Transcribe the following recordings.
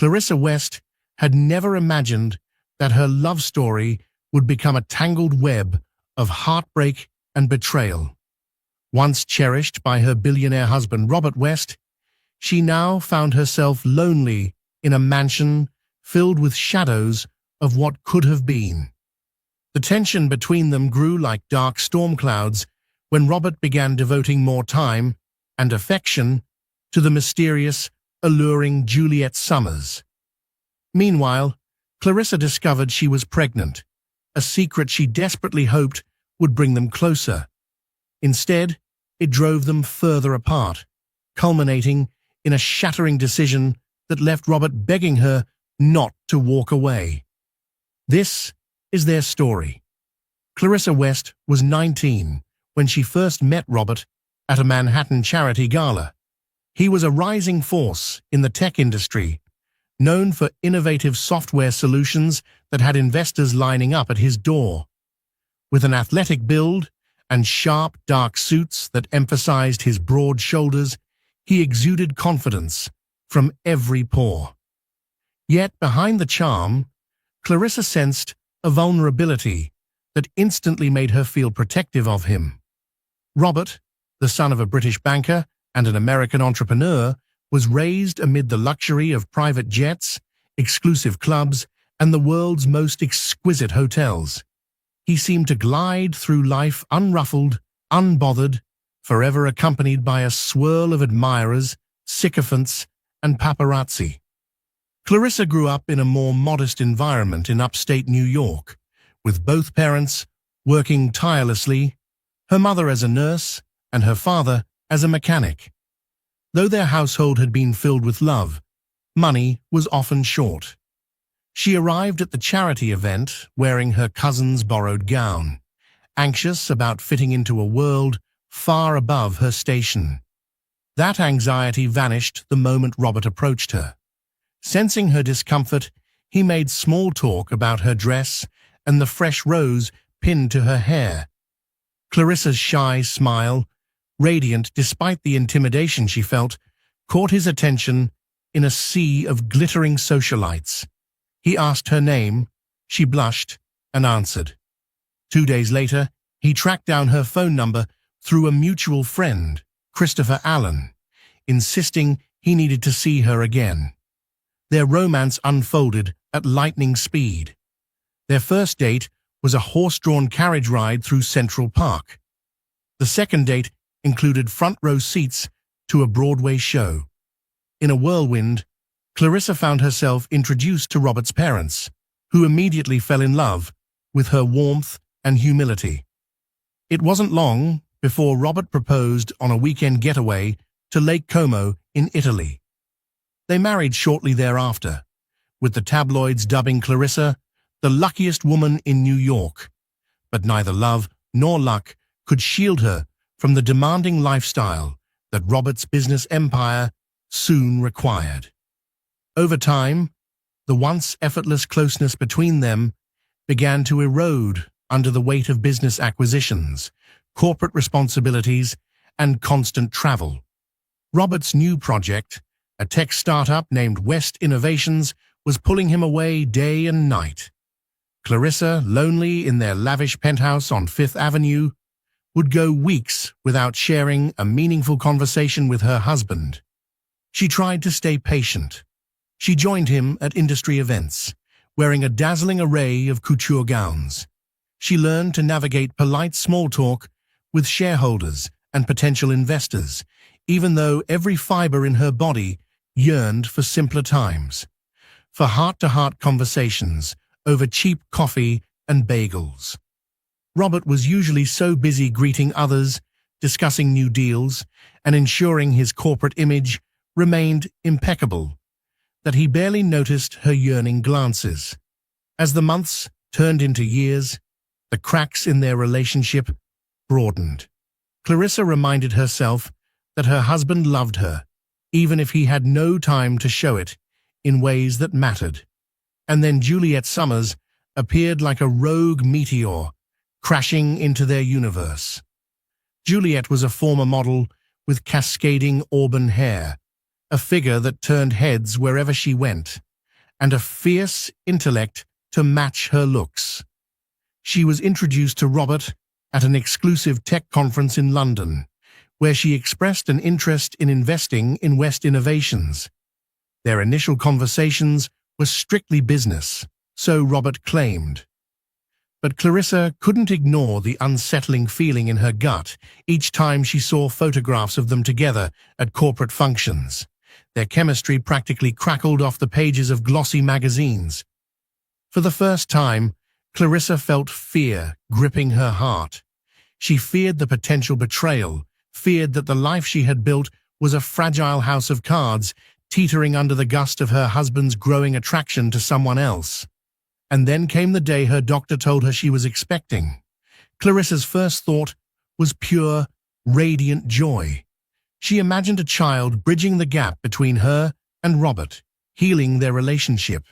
Clarissa West had never imagined that her love story would become a tangled web of heartbreak and betrayal. Once cherished by her billionaire husband Robert West, she now found herself lonely in a mansion filled with shadows of what could have been. The tension between them grew like dark storm clouds when Robert began devoting more time and affection to the mysterious, alluring Juliet Summers. Meanwhile, Clarissa discovered she was pregnant, a secret she desperately hoped would bring them closer. Instead, it drove them further apart, culminating in a shattering decision that left Robert begging her not to walk away. This is their story. Clarissa West was 19 when she first met Robert at a Manhattan charity gala. He was a rising force in the tech industry, known for innovative software solutions that had investors lining up at his door. With an athletic build and sharp, dark suits that emphasized his broad shoulders, he exuded confidence from every pore. Yet behind the charm, Clarissa sensed a vulnerability that instantly made her feel protective of him. Robert, the son of a British banker and an American entrepreneur, was raised amid the luxury of private jets, exclusive clubs, and the world's most exquisite hotels. He seemed to glide through life unruffled, unbothered, forever accompanied by a swirl of admirers, sycophants, and paparazzi. Clarissa grew up in a more modest environment in upstate New York, with both parents working tirelessly, her mother as a nurse and her father as a mechanic. Though their household had been filled with love, money was often short. She arrived at the charity event wearing her cousin's borrowed gown, anxious about fitting into a world far above her station. That anxiety vanished the moment Robert approached her. Sensing her discomfort, he made small talk about her dress and the fresh rose pinned to her hair. Clarissa's shy smile, radiant despite the intimidation she felt, caught his attention in a sea of glittering socialites. He asked her name, she blushed and answered. 2 days later, he tracked down her phone number through a mutual friend, Christopher Allen, insisting he needed to see her again. Their romance unfolded at lightning speed. Their first date was a horse-drawn carriage ride through Central Park. The second date included front-row seats to a Broadway show. In a whirlwind, Clarissa found herself introduced to Robert's parents, who immediately fell in love with her warmth and humility. It wasn't long before Robert proposed on a weekend getaway to Lake Como in Italy. They married shortly thereafter, with the tabloids dubbing Clarissa the luckiest woman in New York. But neither love nor luck could shield her from the demanding lifestyle that Robert's business empire soon required. Over time, the once effortless closeness between them began to erode under the weight of business acquisitions, corporate responsibilities, and constant travel. Robert's new project, a tech startup named West Innovations, was pulling him away day and night. Clarissa, lonely in their lavish penthouse on Fifth Avenue, would go weeks without sharing a meaningful conversation with her husband. She tried to stay patient. She joined him at industry events, wearing a dazzling array of couture gowns. She learned to navigate polite small talk with shareholders and potential investors, even though every fiber in her body yearned for simpler times, for heart-to-heart conversations over cheap coffee and bagels. Robert was usually so busy greeting others, discussing new deals, and ensuring his corporate image remained impeccable, that he barely noticed her yearning glances. As the months turned into years, the cracks in their relationship broadened. Clarissa reminded herself that her husband loved her, even if he had no time to show it in ways that mattered. And then Juliet Summers appeared like a rogue meteor, crashing into their universe. Juliet was a former model with cascading auburn hair, a figure that turned heads wherever she went. and a fierce intellect to match her looks. She was introduced to Robert at an exclusive tech conference in London, where she expressed an interest in investing in West innovations. Their initial conversations were strictly business, so Robert claimed. But Clarissa couldn't ignore the unsettling feeling in her gut each time she saw photographs of them together at corporate functions. Their chemistry practically crackled off the pages of glossy magazines. For the first time, Clarissa felt fear gripping her heart. She feared the potential betrayal, feared that the life she had built was a fragile house of cards, teetering under the gust of her husband's growing attraction to someone else. And then came the day her doctor told her she was expecting. Clarissa's first thought was pure, radiant joy. She imagined a child bridging the gap between her and Robert, healing their relationship.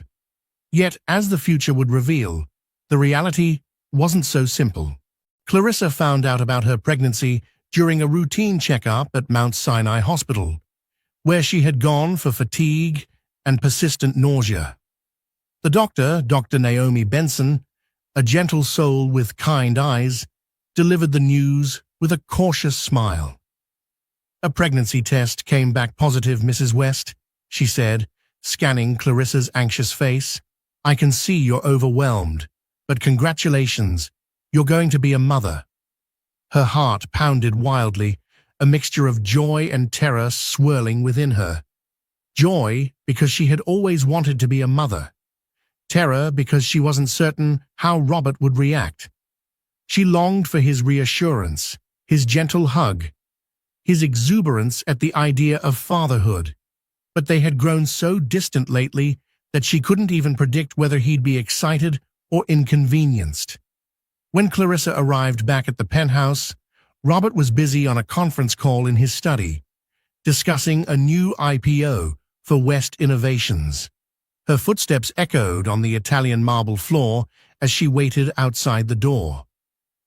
Yet, as the future would reveal, the reality wasn't so simple. Clarissa found out about her pregnancy during a routine checkup at Mount Sinai Hospital, where she had gone for fatigue and persistent nausea. The doctor, Dr. Naomi Benson, a gentle soul with kind eyes, delivered the news with a cautious smile. "A pregnancy test came back positive, Mrs. West," she said, scanning Clarissa's anxious face. "I can see you're overwhelmed, but congratulations, you're going to be a mother." Her heart pounded wildly, a mixture of joy and terror swirling within her. Joy because she had always wanted to be a mother. Terror because she wasn't certain how Robert would react. She longed for his reassurance, his gentle hug, his exuberance at the idea of fatherhood. But they had grown so distant lately that she couldn't even predict whether he'd be excited or inconvenienced. When Clarissa arrived back at the penthouse, Robert was busy on a conference call in his study, discussing a new IPO for West Innovations. Her footsteps echoed on the Italian marble floor as she waited outside the door.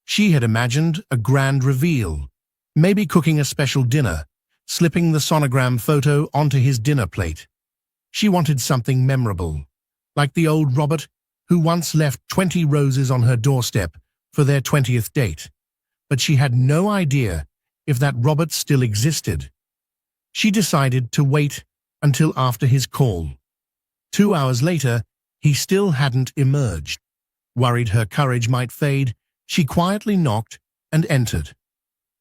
She had imagined a grand reveal, maybe cooking a special dinner, slipping the sonogram photo onto his dinner plate. She wanted something memorable, like the old Robert who once left 20 roses on her doorstep for their 20th date. But she had no idea if that Robert still existed. She decided to wait until after his call. 2 hours later, he still hadn't emerged. Worried her courage might fade, she quietly knocked and entered.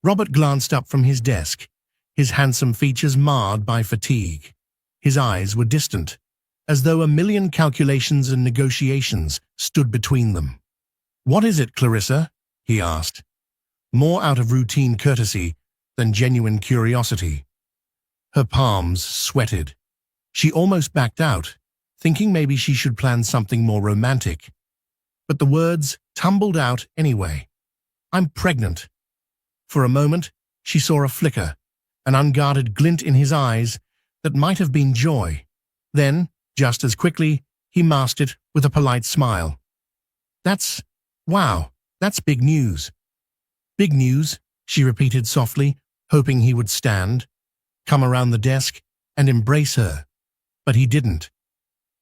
Robert glanced up from his desk, his handsome features marred by fatigue. His eyes were distant, as though a million calculations and negotiations stood between them. "What is it, Clarissa?" he asked, more out of routine courtesy than genuine curiosity. Her palms sweated. She almost backed out, thinking maybe she should plan something more romantic. But the words tumbled out anyway. "I'm pregnant." For a moment, she saw a flicker, an unguarded glint in his eyes that might have been joy. Then, just as quickly, he masked it with a polite smile. Wow, that's big news." "Big news," she repeated softly, hoping he would stand, come around the desk, and embrace her. But he didn't.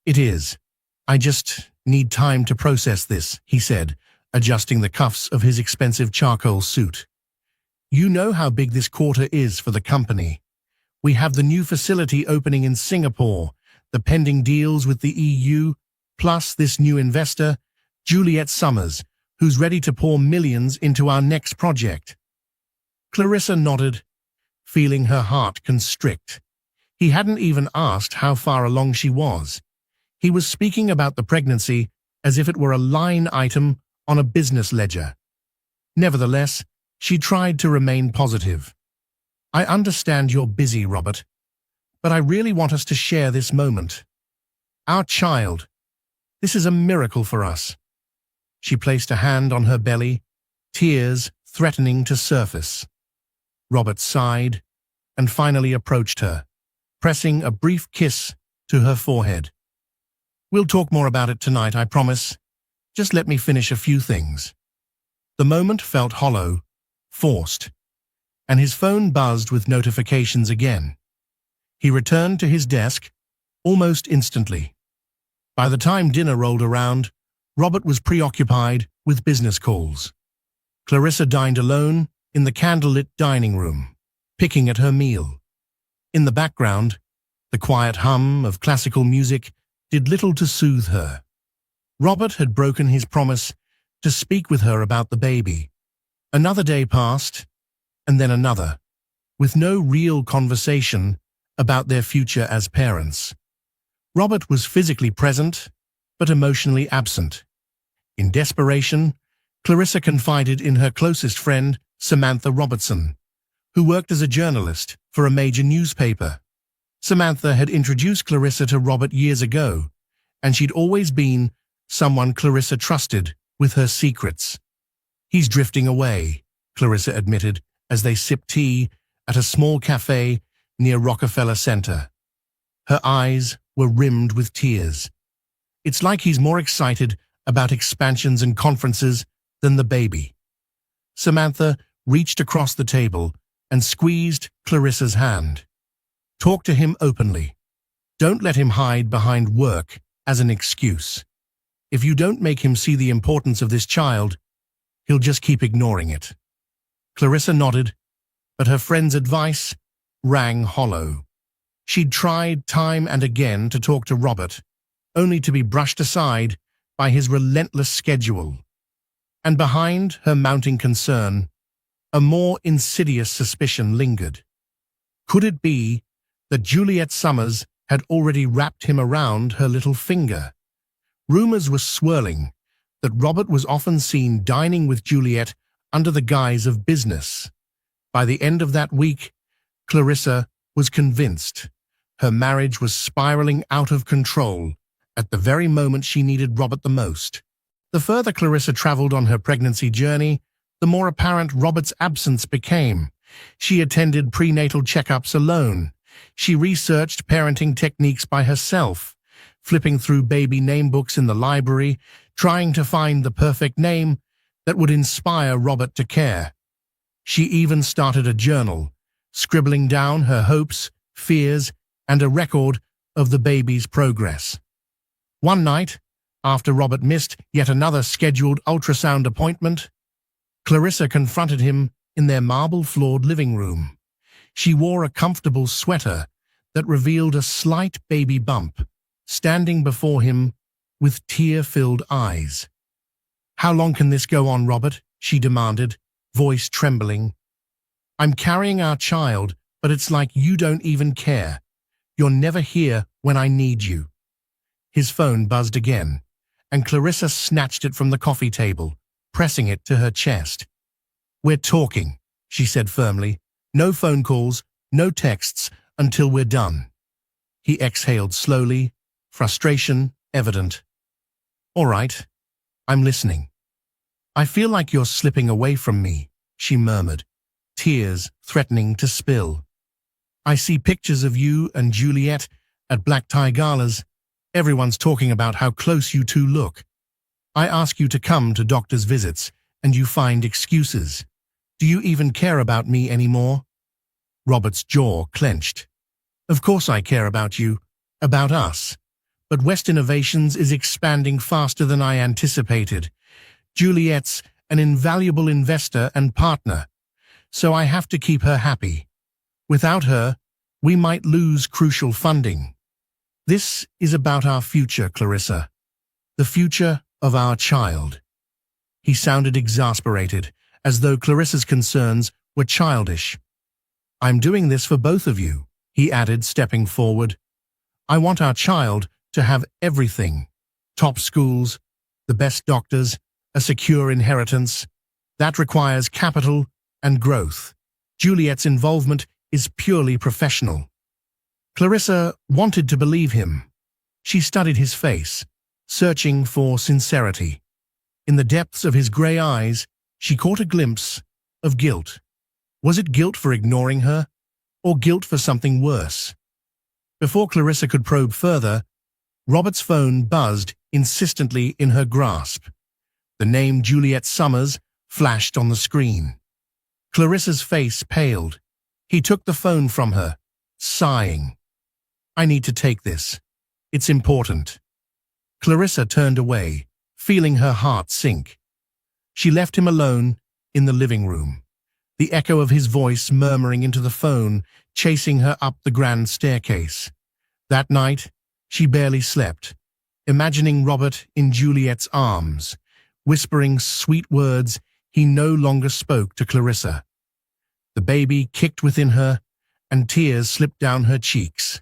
"It is. I just need time to process this," he said, adjusting the cuffs of his expensive charcoal suit. "You know how big this quarter is for the company. We have the new facility opening in Singapore, the pending deals with the EU, plus this new investor, Juliet Summers, who's ready to pour millions into our next project." Clarissa nodded, feeling her heart constrict. He hadn't even asked how far along she was. He was speaking about the pregnancy as if it were a line item on a business ledger. Nevertheless, she tried to remain positive. "I understand you're busy, Robert, but I really want us to share this moment. Our child. This is a miracle for us." She placed a hand on her belly, tears threatening to surface. Robert sighed and finally approached her, pressing a brief kiss to her forehead. "We'll talk more about it tonight, I promise. Just let me finish a few things." The moment felt hollow, forced, and his phone buzzed with notifications again. He returned to his desk almost instantly. By the time dinner rolled around, Robert was preoccupied with business calls. Clarissa dined alone in the candlelit dining room, picking at her meal. In the background, the quiet hum of classical music did little to soothe her. Robert had broken his promise to speak with her about the baby. Another day passed, and then another, with no real conversation about their future as parents. Robert was physically present, but emotionally absent. In desperation, Clarissa confided in her closest friend, Samantha Robertson, who worked as a journalist for a major newspaper. Samantha had introduced Clarissa to Robert years ago, and she'd always been someone Clarissa trusted with her secrets. "He's drifting away," Clarissa admitted as they sipped tea at a small cafe near Rockefeller Center. Her eyes were rimmed with tears. "It's like he's more excited about expansions and conferences than the baby." Samantha reached across the table and squeezed Clarissa's hand. "Talk to him openly. Don't let him hide behind work as an excuse. If you don't make him see the importance of this child, he'll just keep ignoring it." Clarissa nodded, but her friend's advice rang hollow. She'd tried time and again to talk to Robert, only to be brushed aside by his relentless schedule. And behind her mounting concern, a more insidious suspicion lingered. Could it be that Juliet Summers had already wrapped him around her little finger? Rumors were swirling that Robert was often seen dining with Juliet under the guise of business. By the end of that week, Clarissa was convinced her marriage was spiraling out of control at the very moment she needed Robert the most. The further Clarissa traveled on her pregnancy journey, the more apparent Robert's absence became. She attended prenatal checkups alone. She researched parenting techniques by herself, flipping through baby name books in the library, trying to find the perfect name that would inspire Robert to care. She even started a journal, scribbling down her hopes, fears, and a record of the baby's progress. One night, after Robert missed yet another scheduled ultrasound appointment, Clarissa confronted him in their marble-floored living room. She wore a comfortable sweater that revealed a slight baby bump, standing before him with tear-filled eyes. "How long can this go on, Robert?" she demanded, voice trembling. "I'm carrying our child, but it's like you don't even care. You're never here when I need you." His phone buzzed again, and Clarissa snatched it from the coffee table, pressing it to her chest. "We're talking," she said firmly. "No phone calls, no texts, until we're done." He exhaled slowly, frustration evident. "All right, I'm listening." "I feel like you're slipping away from me," she murmured, tears threatening to spill. "I see pictures of you and Juliet at black tie galas. Everyone's talking about how close you two look. I ask you to come to doctor's visits, and you find excuses. Do you even care about me anymore?" Robert's jaw clenched. "Of course I care about you, about us. But West Innovations is expanding faster than I anticipated. Juliet's an invaluable investor and partner, so I have to keep her happy. Without her, we might lose crucial funding. This is about our future, Clarissa. The future of our child." He sounded exasperated, as though Clarissa's concerns were childish. "I'm doing this for both of you," he added, stepping forward. "I want our child to have everything. Top schools, the best doctors, a secure inheritance. That requires capital and growth. Juliet's involvement is purely professional." Clarissa wanted to believe him. She studied his face, searching for sincerity. In the depths of his grey eyes, she caught a glimpse of guilt. Was it guilt for ignoring her, or guilt for something worse? Before Clarissa could probe further, Robert's phone buzzed insistently in her grasp. The name Juliet Summers flashed on the screen. Clarissa's face paled. He took the phone from her, sighing. "I need to take this. It's important." Clarissa turned away, feeling her heart sink. She left him alone in the living room, the echo of his voice murmuring into the phone, chasing her up the grand staircase. That night, she barely slept, imagining Robert in Juliet's arms, whispering sweet words he no longer spoke to Clarissa. The baby kicked within her, and tears slipped down her cheeks.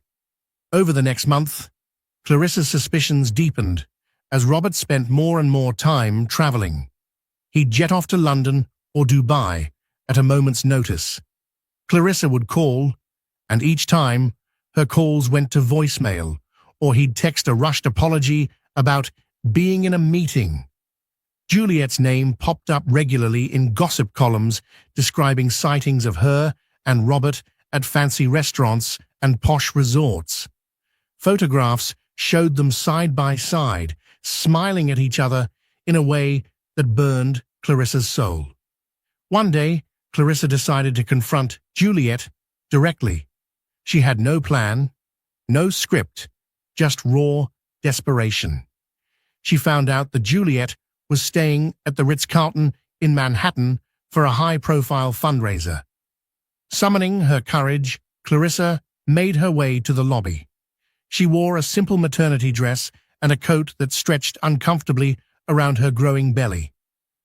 Over the next month, Clarissa's suspicions deepened as Robert spent more and more time traveling. He'd jet off to London or Dubai at a moment's notice. Clarissa would call, and each time, her calls went to voicemail, or he'd text a rushed apology about being in a meeting. Juliet's name popped up regularly in gossip columns describing sightings of her and Robert at fancy restaurants and posh resorts. Photographs showed them side by side, smiling at each other in a way that burned Clarissa's soul. One day, Clarissa decided to confront Juliet directly. She had no plan, no script, just raw desperation. She found out that Juliet was staying at the Ritz-Carlton in Manhattan for a high-profile fundraiser. Summoning her courage, Clarissa made her way to the lobby. She wore a simple maternity dress and a coat that stretched uncomfortably around her growing belly.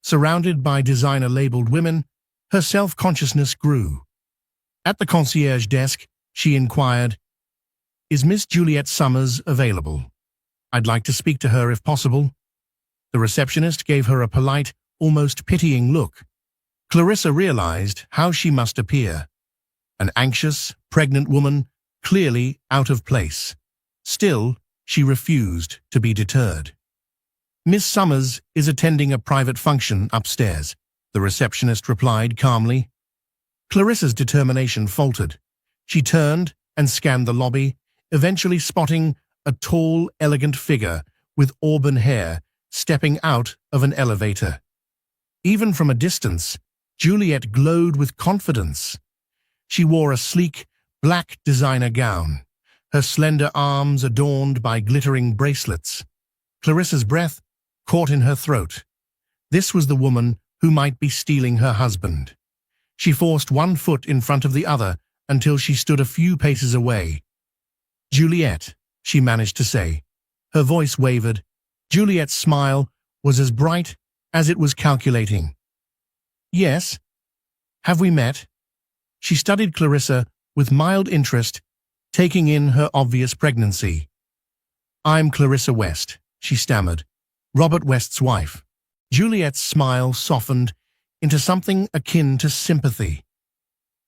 Surrounded by designer-labeled women, her self-consciousness grew. At the concierge desk, she inquired, "Is Miss Juliet Summers available? I'd like to speak to her if possible." The receptionist gave her a polite, almost pitying look. Clarissa realized how she must appear. An anxious, pregnant woman, clearly out of place. Still, she refused to be deterred. "Miss Summers is attending a private function upstairs," the receptionist replied calmly. Clarissa's determination faltered. She turned and scanned the lobby, eventually spotting a tall, elegant figure with auburn hair stepping out of an elevator. Even from a distance, Juliet glowed with confidence. She wore a sleek, black designer gown, her slender arms adorned by glittering bracelets. Clarissa's breath caught in her throat. This was the woman who might be stealing her husband. She forced one foot in front of the other until she stood a few paces away. "Juliet," she managed to say. Her voice wavered. Juliet's smile was as bright as it was calculating. "Yes. Have we met?" She studied Clarissa with mild interest, taking in her obvious pregnancy. "I'm Clarissa West," she stammered, "Robert West's wife." Juliet's smile softened into something akin to sympathy.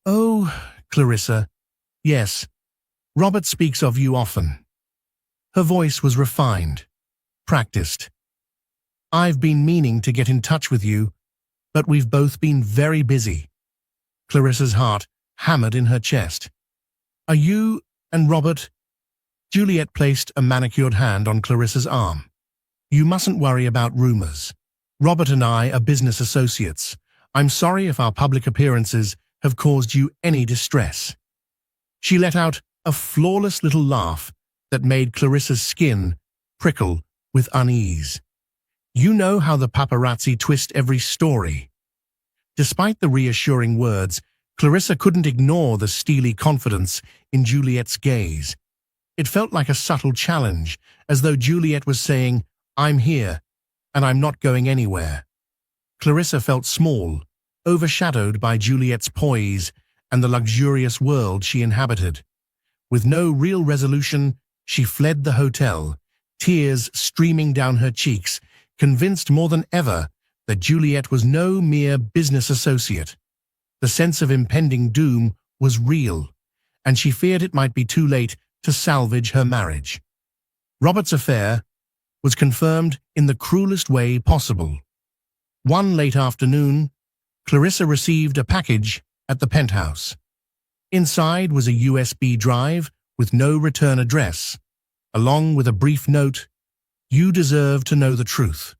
"Oh, Clarissa, yes, Robert speaks of you often." Her voice was refined, practiced. "I've been meaning to get in touch with you, but we've both been very busy." Clarissa's heart hammered in her chest. "Are you and Robert—" Juliet placed a manicured hand on Clarissa's arm. "You mustn't worry about rumors. Robert and I are business associates. I'm sorry if our public appearances have caused you any distress." She let out a flawless little laugh that made Clarissa's skin prickle with unease. "You know how the paparazzi twist every story." Despite the reassuring words, Clarissa couldn't ignore the steely confidence in Juliet's gaze. It felt like a subtle challenge, as though Juliet was saying, "I'm here, and I'm not going anywhere." Clarissa felt small, overshadowed by Juliet's poise and the luxurious world she inhabited. With no real resolution, she fled the hotel, tears streaming down her cheeks, convinced more than ever that Juliet was no mere business associate. The sense of impending doom was real, and she feared it might be too late to salvage her marriage. Robert's affair was confirmed in the cruelest way possible. One late afternoon, Clarissa received a package at the penthouse. Inside was a USB drive with no return address, along with a brief note, "You deserve to know the truth."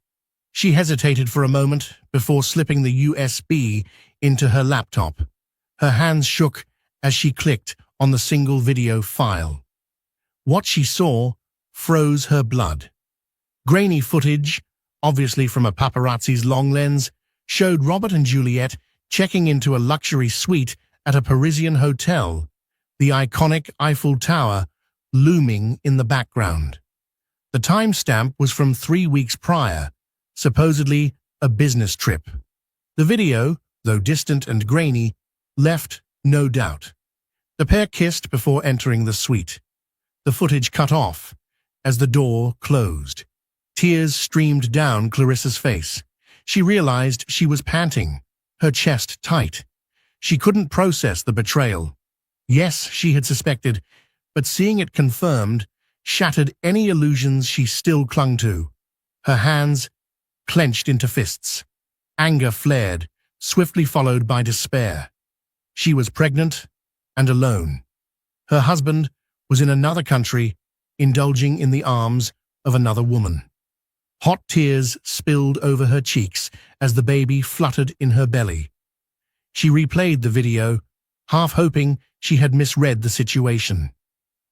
She hesitated for a moment before slipping the USB into her laptop. Her hands shook as she clicked on the single video file. What she saw froze her blood. Grainy footage, obviously from a paparazzi's long lens, showed Robert and Juliet checking into a luxury suite at a Parisian hotel, the iconic Eiffel Tower looming in the background. The timestamp was from 3 weeks prior, supposedly a business trip. The video, though distant and grainy, left no doubt. The pair kissed before entering the suite. The footage cut off as the door closed. Tears streamed down Clarissa's face. She realized she was panting, her chest tight. She couldn't process the betrayal. Yes, she had suspected, but seeing it confirmed shattered any illusions she still clung to. Her hands clenched into fists. Anger flared, swiftly followed by despair. She was pregnant and alone. Her husband was in another country, indulging in the arms of another woman. Hot tears spilled over her cheeks as the baby fluttered in her belly. She replayed the video, half hoping she had misread the situation.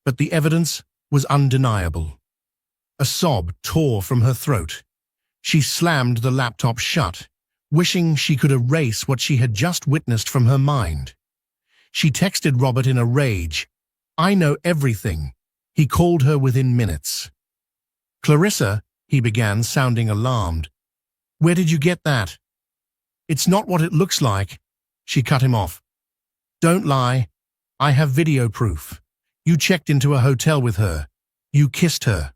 But the evidence was undeniable. A sob tore from her throat. She slammed the laptop shut, wishing she could erase what she had just witnessed from her mind. She texted Robert in a rage. "I know everything." He called her within minutes. "Clarissa," he began, sounding alarmed. "Where did you get that?" "It's not what it looks like." She cut him off. "Don't lie. I have video proof. You checked into a hotel with her. You kissed her."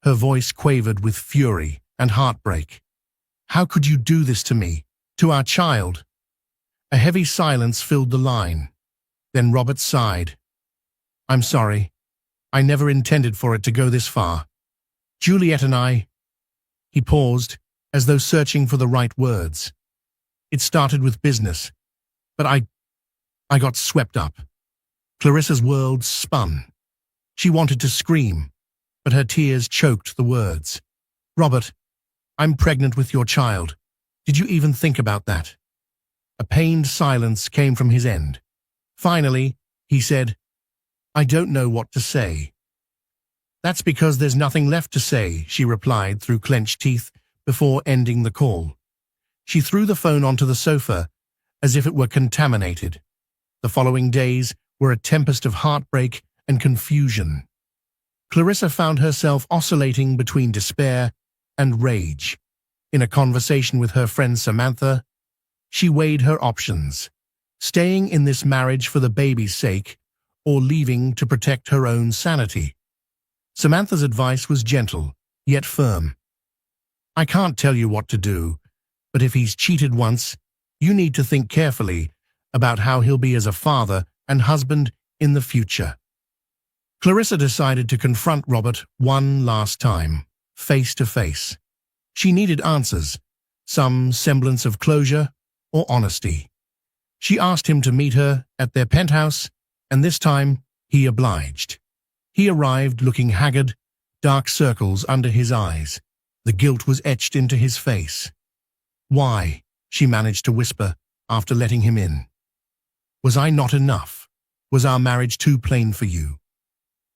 Her voice quavered with fury and heartbreak. "How could you do this to me, to our child?" A heavy silence filled the line. Then Robert sighed. "I'm sorry. I never intended for it to go this far. Juliet and I—" He paused, as though searching for the right words. "It started with business, but I got swept up." Clarissa's world spun. She wanted to scream, but her tears choked the words. "Robert, I'm pregnant with your child. Did you even think about that?" A pained silence came from his end. Finally, he said, "I don't know what to say." "That's because there's nothing left to say," she replied through clenched teeth before ending the call. She threw the phone onto the sofa as if it were contaminated. The following days were a tempest of heartbreak and confusion. Clarissa found herself oscillating between despair and rage. In a conversation with her friend Samantha, she weighed her options, staying in this marriage for the baby's sake or leaving to protect her own sanity. Samantha's advice was gentle, yet firm. "I can't tell you what to do, but if he's cheated once, you need to think carefully about how he'll be as a father and husband in the future." Clarissa decided to confront Robert one last time, face to face. She needed answers, some semblance of closure or honesty. She asked him to meet her at their penthouse, and this time he obliged. He arrived looking haggard, dark circles under his eyes. The guilt was etched into his face. "Why?" she managed to whisper after letting him in. "Was I not enough? Was our marriage too plain for you?"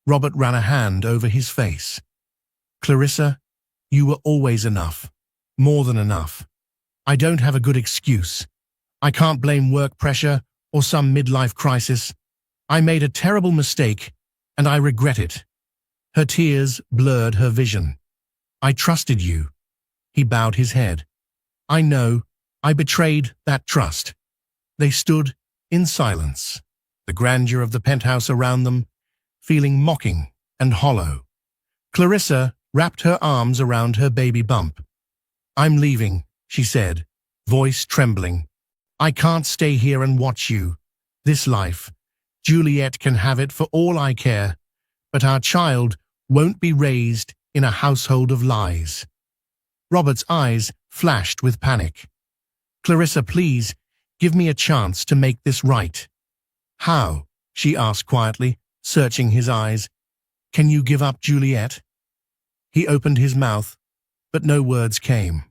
Robert ran a hand over his face. "Clarissa, you were always enough. More than enough. I don't have a good excuse. I can't blame work pressure or some midlife crisis. I made a terrible mistake, and I regret it." Her tears blurred her vision. "I trusted you." He bowed his head. "I know. I betrayed that trust." They stood in silence, the grandeur of the penthouse around them, feeling mocking and hollow. Clarissa wrapped her arms around her baby bump. "I'm leaving," she said, voice trembling. "I can't stay here and watch you. This life, Juliet can have it for all I care, but our child won't be raised in a household of lies." Robert's eyes flashed with panic. "Clarissa, please, give me a chance to make this right." "How?" she asked quietly, searching his eyes. "Can you give up Juliet?" He opened his mouth, but no words came.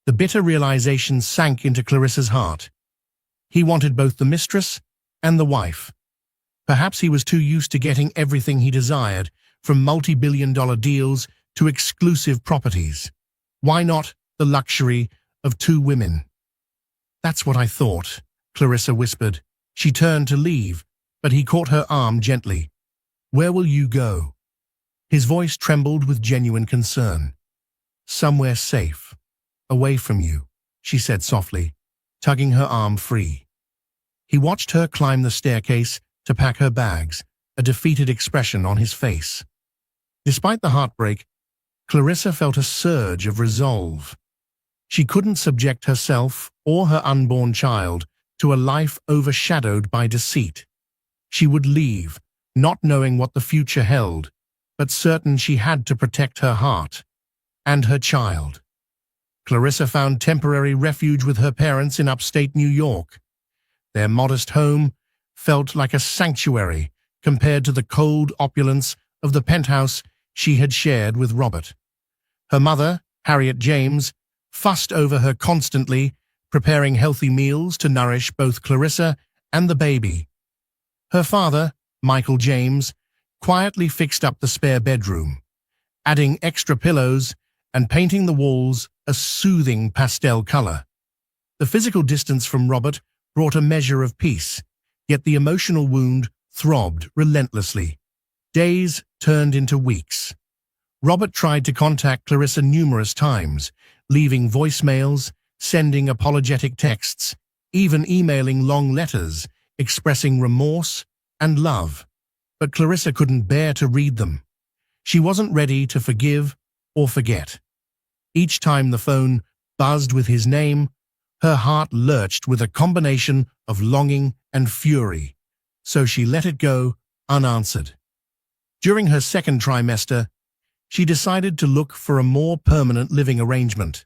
The bitter realization sank into Clarissa's heart. He wanted both the mistress and the wife. Perhaps he was too used to getting everything he desired, from multi-billion-dollar deals to exclusive properties. Why not the luxury of two women? That's what I thought, Clarissa whispered. She turned to leave, but he caught her arm gently. Where will you go? His voice trembled with genuine concern. Somewhere safe, away from you, she said softly, tugging her arm free. He watched her climb the staircase to pack her bags, a defeated expression on his face. Despite the heartbreak, Clarissa felt a surge of resolve. She couldn't subject herself or her unborn child to a life overshadowed by deceit. She would leave, not knowing what the future held, but certain she had to protect her heart and her child. Clarissa found temporary refuge with her parents in upstate New York. Their modest home felt like a sanctuary compared to the cold opulence of the penthouse she had shared with Robert. Her mother, Harriet James, fussed over her constantly, preparing healthy meals to nourish both Clarissa and the baby. Her father, Michael James, quietly fixed up the spare bedroom, adding extra pillows and painting the walls a soothing pastel color. The physical distance from Robert brought a measure of peace, yet the emotional wound throbbed relentlessly. Days turned into weeks. Robert tried to contact Clarissa numerous times, leaving voicemails, sending apologetic texts, even emailing long letters expressing remorse and love. But Clarissa couldn't bear to read them. She wasn't ready to forgive or forget. Each time the phone buzzed with his name, her heart lurched with a combination of longing and fury, so she let it go unanswered. During her second trimester, she decided to look for a more permanent living arrangement.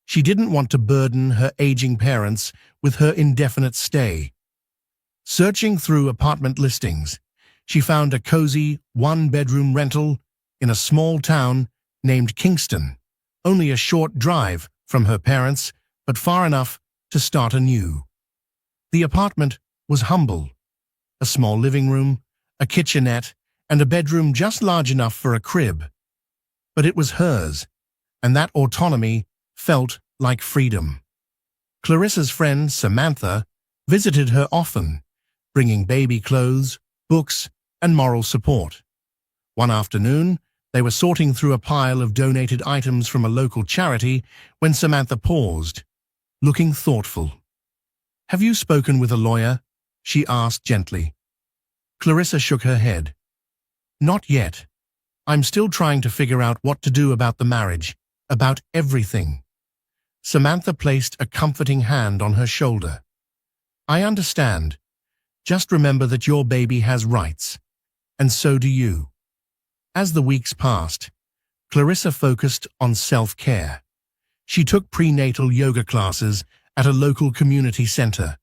She didn't want to burden her aging parents with her indefinite stay. Searching through apartment listings, she found a cozy one-bedroom rental in a small town named Kingston, only a short drive from her parents, but far enough to start anew. The apartment was humble: a small living room, a kitchenette, and a bedroom just large enough for a crib. But it was hers, and that autonomy felt like freedom. Clarissa's friend, Samantha, visited her often, bringing baby clothes, books, and moral support. One afternoon, they were sorting through a pile of donated items from a local charity when Samantha paused, looking thoughtful. "Have you spoken with a lawyer?" she asked gently. Clarissa shook her head. "Not yet. I'm still trying to figure out what to do about the marriage, about everything." Samantha placed a comforting hand on her shoulder. "I understand. Just remember that your baby has rights, and so do you." As the weeks passed, Clarissa focused on self-care. She took prenatal yoga classes at a local community center,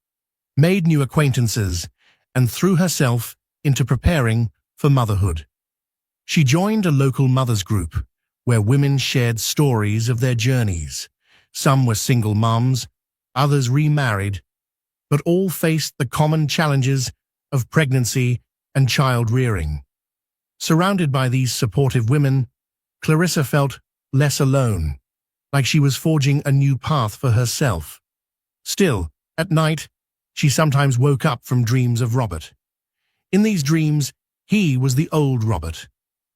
made new acquaintances, and threw herself into preparing for motherhood. She joined a local mothers group where women shared stories of their journeys. Some were single moms, others remarried, but all faced the common challenges of pregnancy and child rearing. Surrounded by these supportive women, Clarissa felt less alone, like she was forging a new path for herself. Still, at night, she sometimes woke up from dreams of Robert. In these dreams, he was the old Robert,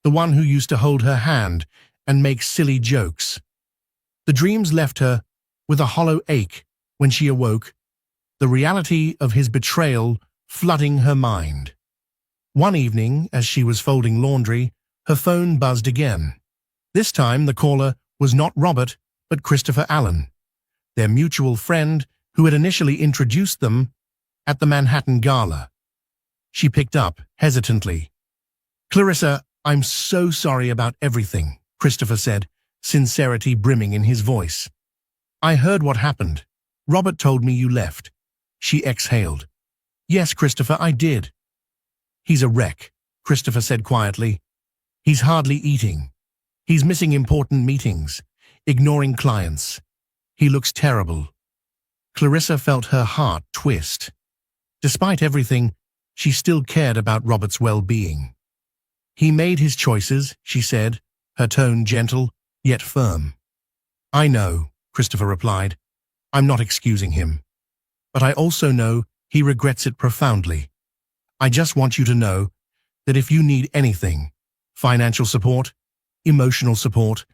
the one who used to hold her hand and make silly jokes. The dreams left her with a hollow ache when she awoke, the reality of his betrayal flooding her mind. One evening, as she was folding laundry, her phone buzzed again. This time the caller was not Robert, but Christopher Allen, their mutual friend who had initially introduced them at the Manhattan Gala. She picked up hesitantly. "Clarissa, I'm so sorry about everything," Christopher said, sincerity brimming in his voice. "I heard what happened. Robert told me you left." She exhaled. "Yes, Christopher, I did." "He's a wreck," Christopher said quietly. "He's hardly eating. He's missing important meetings, ignoring clients. He looks terrible." Clarissa felt her heart twist. Despite everything, she still cared about Robert's well-being. "He made his choices," she said, her tone gentle, yet firm. "I know," Christopher replied. "I'm not excusing him. But I also know he regrets it profoundly. I just want you to know that if you need anything, financial support, emotional support,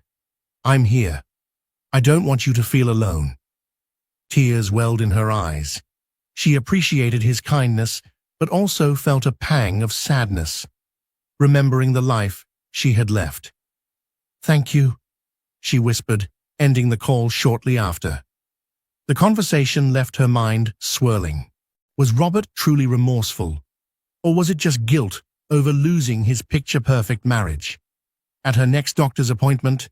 I'm here. I don't want you to feel alone." Tears welled in her eyes. She appreciated his kindness, but also felt a pang of sadness, remembering the life she had left. "Thank you," she whispered, ending the call shortly after. The conversation left her mind swirling. Was Robert truly remorseful? Or was it just guilt over losing his picture-perfect marriage? At her next doctor's appointment,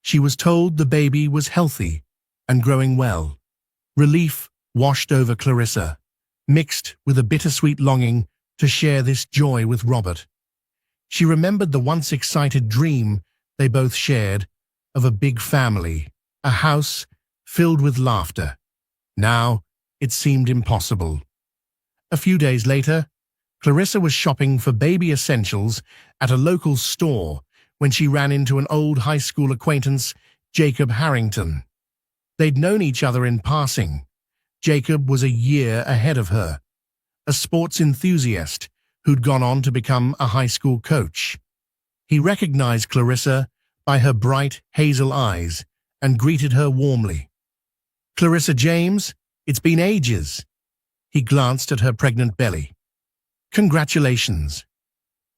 she was told the baby was healthy and growing well. Relief washed over Clarissa, mixed with a bittersweet longing to share this joy with Robert. She remembered the once excited dream they both shared of a big family, a house filled with laughter. Now it seemed impossible. A few days later, Clarissa was shopping for baby essentials at a local store when she ran into an old high school acquaintance, Jacob Harrington. They'd known each other in passing. Jacob was a year ahead of her, a sports enthusiast who'd gone on to become a high school coach. He recognized Clarissa by her bright hazel eyes and greeted her warmly. "Clarissa James, it's been ages." He glanced at her pregnant belly. "Congratulations."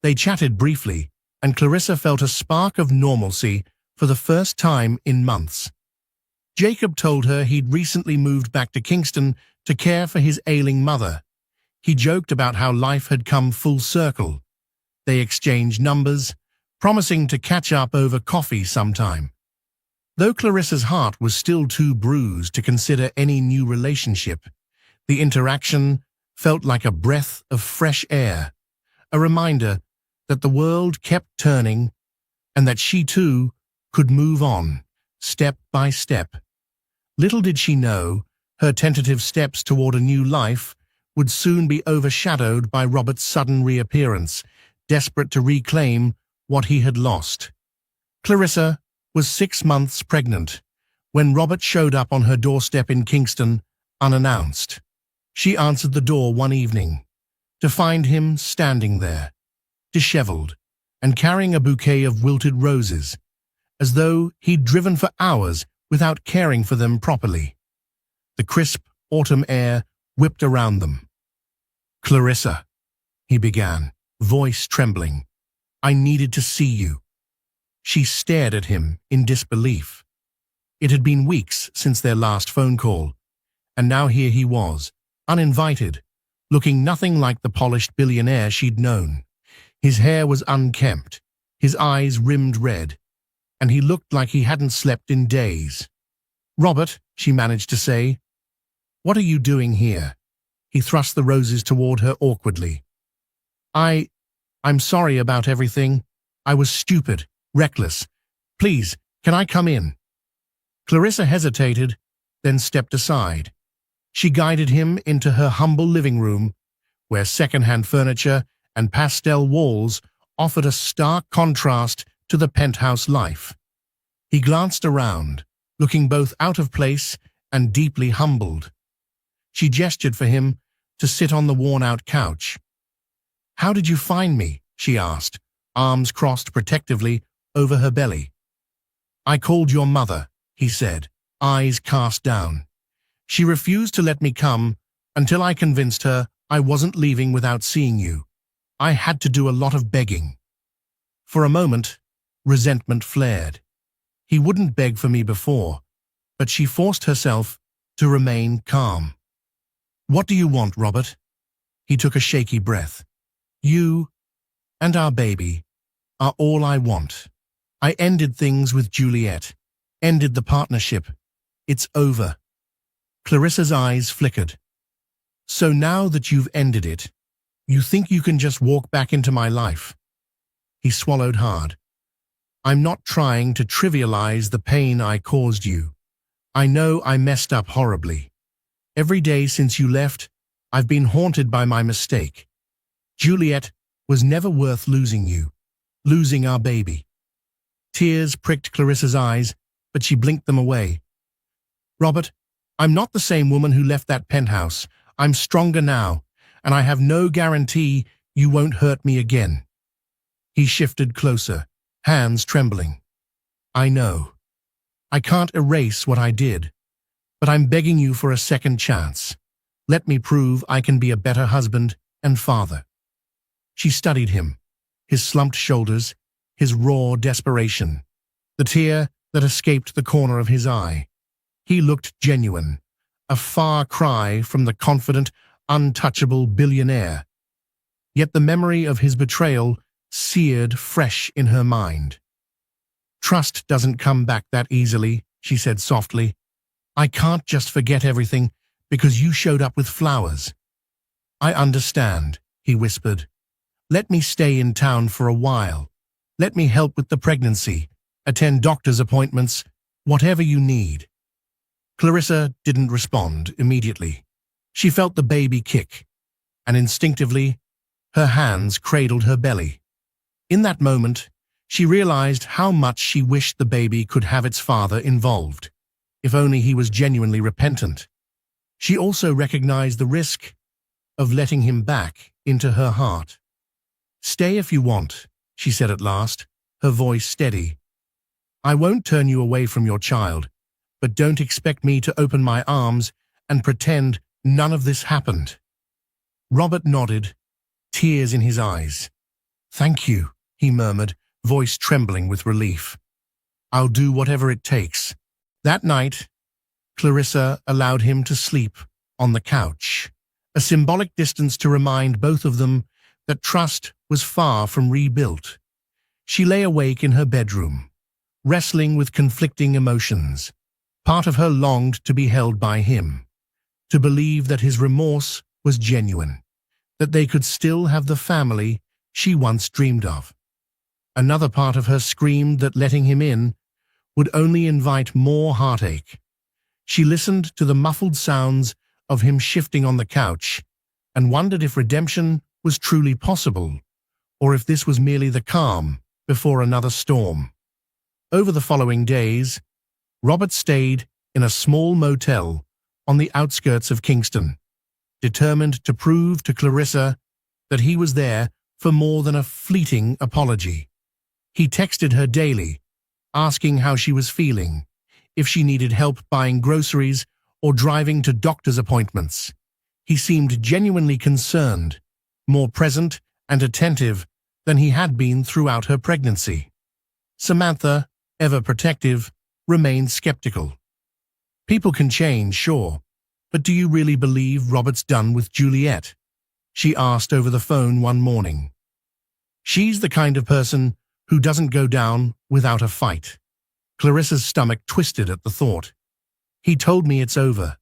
They chatted briefly, and Clarissa felt a spark of normalcy for the first time in months. Jacob told her he'd recently moved back to Kingston to care for his ailing mother. He joked about how life had come full circle. They exchanged numbers, promising to catch up over coffee sometime. Though Clarissa's heart was still too bruised to consider any new relationship, the interaction felt like a breath of fresh air, a reminder that the world kept turning and that she too could move on, step by step. Little did she know, her tentative steps toward a new life would soon be overshadowed by Robert's sudden reappearance, desperate to reclaim what he had lost. Clarissa was 6 months pregnant when Robert showed up on her doorstep in Kingston unannounced. She answered the door one evening to find him standing there, disheveled and carrying a bouquet of wilted roses, as though he'd driven for hours without caring for them properly. The crisp autumn air whipped around them. "Clarissa," he began, voice trembling, "I needed to see you." She stared at him in disbelief. It had been weeks since their last phone call, and now here he was, uninvited, looking nothing like the polished billionaire she'd known. His hair was unkempt, his eyes rimmed red, and he looked like he hadn't slept in days. "Robert," she managed to say, "what are you doing here?" He thrust the roses toward her awkwardly. I'm sorry about everything. I was stupid, reckless. Please, can I come in?" Clarissa hesitated, then stepped aside. She guided him into her humble living room, where second-hand furniture and pastel walls offered a stark contrast to the penthouse life. He glanced around, looking both out of place and deeply humbled. She gestured for him to sit on the worn-out couch. "How did you find me?" she asked, arms crossed protectively over her belly. "I called your mother," he said, eyes cast down. "She refused to let me come until I convinced her I wasn't leaving without seeing you. I had to do a lot of begging." For a moment, resentment flared. He wouldn't beg for me before, but she forced herself to remain calm. "What do you want, Robert?" He took a shaky breath. "You and our baby are all I want. I ended things with Juliet, ended the partnership. It's over." Clarissa's eyes flickered. "So now that you've ended it, you think you can just walk back into my life?" He swallowed hard. "I'm not trying to trivialize the pain I caused you. I know I messed up horribly. Every day since you left, I've been haunted by my mistake. Juliet was never worth losing you, losing our baby." Tears pricked Clarissa's eyes, but she blinked them away. "Robert, I'm not the same woman who left that penthouse. I'm stronger now, and I have no guarantee you won't hurt me again." He shifted closer, hands trembling. "I know. I can't erase what I did, but I'm begging you for a second chance. Let me prove I can be a better husband and father." She studied him, his slumped shoulders, his raw desperation, the tear that escaped the corner of his eye. He looked genuine, a far cry from the confident, untouchable billionaire. Yet the memory of his betrayal seared fresh in her mind. "Trust doesn't come back that easily," she said softly. "I can't just forget everything because you showed up with flowers." "I understand," he whispered. "Let me stay in town for a while. Let me help with the pregnancy, attend doctor's appointments, whatever you need." Clarissa didn't respond immediately. She felt the baby kick, and instinctively, her hands cradled her belly. In that moment, she realized how much she wished the baby could have its father involved, if only he was genuinely repentant. She also recognized the risk of letting him back into her heart. "Stay if you want," she said at last, her voice steady. "I won't turn you away from your child, but don't expect me to open my arms and pretend none of this happened." Robert nodded, tears in his eyes. "Thank you," he murmured, voice trembling with relief. "I'll do whatever it takes." That night, Clarissa allowed him to sleep on the couch, a symbolic distance to remind both of them that trust was far from rebuilt. She lay awake in her bedroom, wrestling with conflicting emotions. Part of her longed to be held by him, to believe that his remorse was genuine, that they could still have the family she once dreamed of. Another part of her screamed that letting him in would only invite more heartache. She listened to the muffled sounds of him shifting on the couch and wondered if redemption was truly possible, or if this was merely the calm before another storm. Over the following days, Robert stayed in a small motel on the outskirts of Kingston, determined to prove to Clarissa that he was there for more than a fleeting apology. He texted her daily, asking how she was feeling, if she needed help buying groceries or driving to doctor's appointments. He seemed genuinely concerned, more present and attentive than he had been throughout her pregnancy. Samantha, ever protective, remained skeptical. "People can change, sure, but do you really believe Robert's done with Juliet?" she asked over the phone one morning. "She's the kind of person who doesn't go down without a fight." Clarissa's stomach twisted at the thought. "He told me it's over.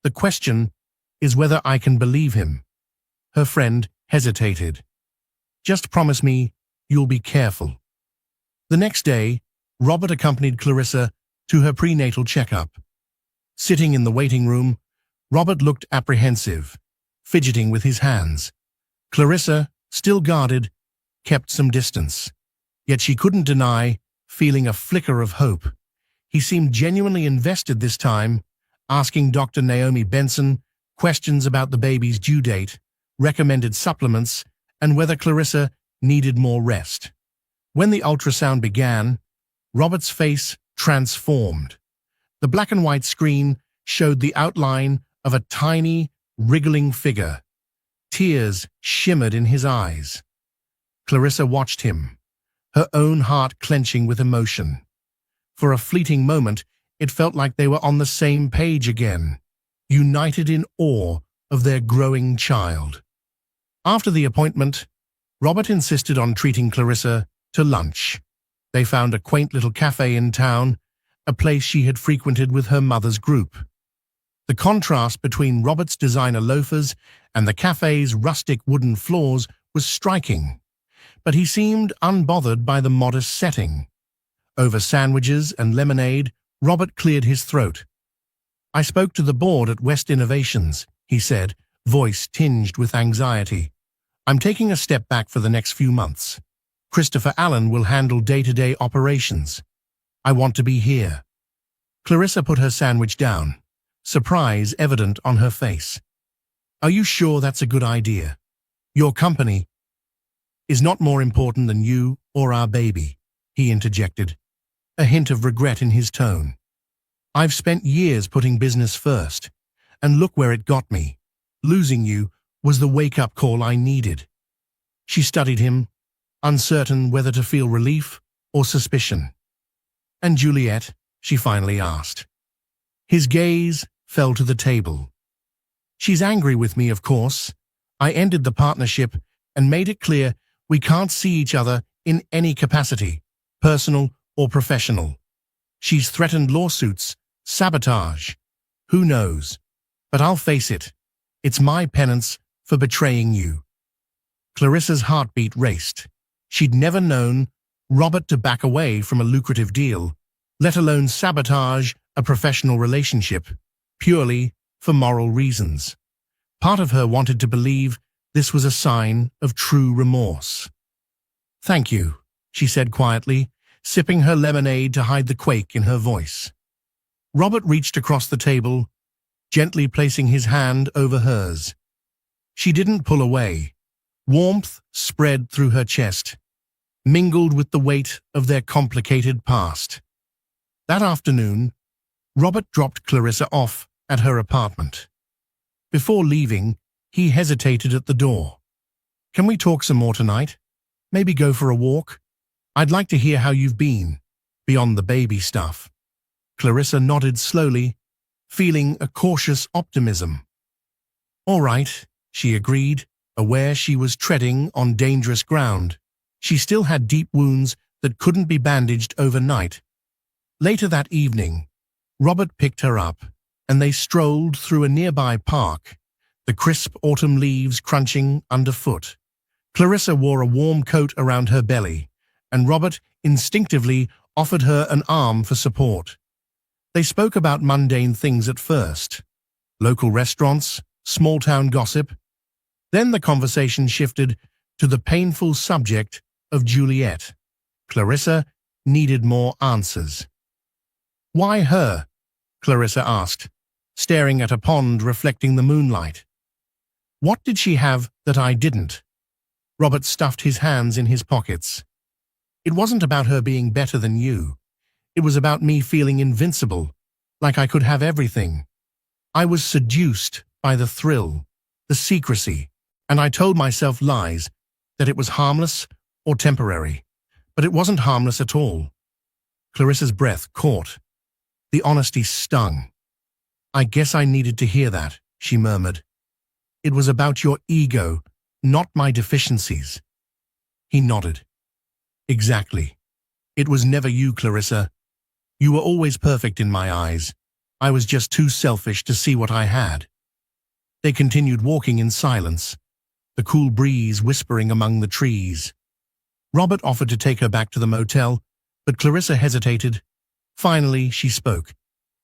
The question is whether I can believe him." Her friend hesitated. "Just promise me you'll be careful." The next day, Robert accompanied Clarissa to her prenatal checkup. Sitting in the waiting room, Robert looked apprehensive, fidgeting with his hands. Clarissa, still guarded, kept some distance. Yet she couldn't deny feeling a flicker of hope. He seemed genuinely invested this time, asking Dr. Naomi Benson questions about the baby's due date, recommended supplements, and whether Clarissa needed more rest. When the ultrasound began, Robert's face transformed. The black and white screen showed the outline of a tiny, wriggling figure. Tears shimmered in his eyes. Clarissa watched him, her own heart clenching with emotion. For a fleeting moment, it felt like they were on the same page again, united in awe of their growing child. After the appointment, Robert insisted on treating Clarissa to lunch. They found a quaint little cafe in town, a place she had frequented with her mother's group. The contrast between Robert's designer loafers and the cafe's rustic wooden floors was striking, but he seemed unbothered by the modest setting. Over sandwiches and lemonade, Robert cleared his throat. "I spoke to the board at West Innovations," he said, voice tinged with anxiety. "I'm taking a step back for the next few months. Christopher Allen will handle day-to-day operations. I want to be here." Clarissa put her sandwich down, surprise evident on her face. "Are you sure that's a good idea? Your company is not more important than you or our baby," he interjected, a hint of regret in his tone. "I've spent years putting business first, and look where it got me. Losing you was the wake-up call I needed." She studied him, uncertain whether to feel relief or suspicion. "And Juliet?" she finally asked. His gaze fell to the table. "She's angry with me, of course. I ended the partnership and made it clear we can't see each other in any capacity, personal or professional. She's threatened lawsuits, sabotage. Who knows? But I'll face it. It's my penance for betraying you." Clarissa's heartbeat raced. She'd never known Robert to back away from a lucrative deal, let alone sabotage a professional relationship, purely for moral reasons. Part of her wanted to believe this was a sign of true remorse. "Thank you," she said quietly, sipping her lemonade to hide the quake in her voice. Robert reached across the table, gently placing his hand over hers. She didn't pull away. Warmth spread through her chest, mingled with the weight of their complicated past. That afternoon, Robert dropped Clarissa off at her apartment. Before leaving, he hesitated at the door. "Can we talk some more tonight? Maybe go for a walk? I'd like to hear how you've been, beyond the baby stuff." Clarissa nodded slowly, feeling a cautious optimism. "All right," she agreed, aware she was treading on dangerous ground. She still had deep wounds that couldn't be bandaged overnight. Later that evening, Robert picked her up, and they strolled through a nearby park, the crisp autumn leaves crunching underfoot. Clarissa wore a warm coat around her belly, and Robert instinctively offered her an arm for support. They spoke about mundane things at first, local restaurants, small-town gossip. Then the conversation shifted to the painful subject of Juliet. Clarissa needed more answers. "Why her?" Clarissa asked, staring at a pond reflecting the moonlight. "What did she have that I didn't?" Robert stuffed his hands in his pockets. "It wasn't about her being better than you. It was about me feeling invincible, like I could have everything. I was seduced by the thrill, the secrecy, and I told myself lies, that it was harmless or temporary. But it wasn't harmless at all." Clarissa's breath caught. The honesty stung. "I guess I needed to hear that," she murmured. "It was about your ego, not my deficiencies." He nodded. "Exactly. It was never you, Clarissa. You were always perfect in my eyes. I was just too selfish to see what I had." They continued walking in silence, the cool breeze whispering among the trees. Robert offered to take her back to the motel, but Clarissa hesitated. Finally, she spoke.